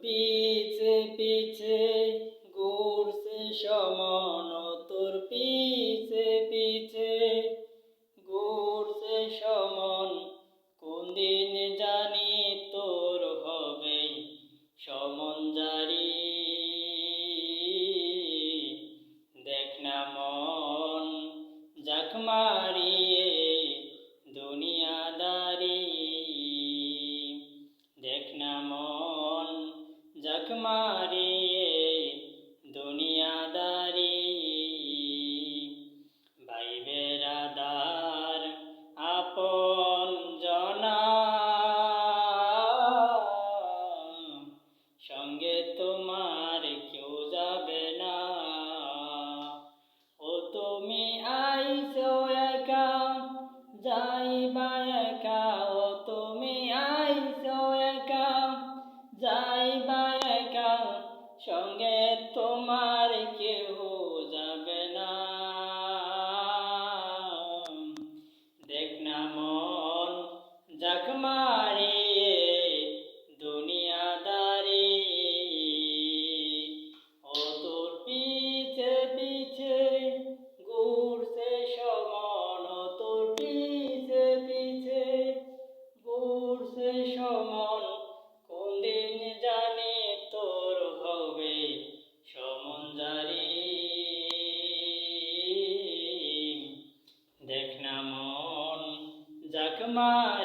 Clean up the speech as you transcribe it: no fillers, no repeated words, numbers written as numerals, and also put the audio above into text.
পিছে পিছে ঘুরছে সমন, তোর পিছে পিছে ঘুরছে সমন। কোন দিন জানি তোর হবে সমন জারি। দেখ না মন জাক মারিয়ে দুনিয়াদারি। দেখ না মন জাক মারিয়ে দুনিয়াদারি। ভাই বেরাদার আপন জনা, সঙ্গে তোমার কেউ যাবে না। ও তুমি আইছো একা যাইবা একা, ও তুমি আইছো একা যাইবা একা, সঙ্গে তোমার কেউ যাবে না। দেখ না মন জাক মারিয়ে দুনিয়াদারি। ও তোর পিছে পিছে ঘুরছে সমন, ও তোর পিছে পিছে ঘুরছে সমন। কোন দিন জানি তোর হবে সমন জারি। দেখ না মন জাক মারিয়ে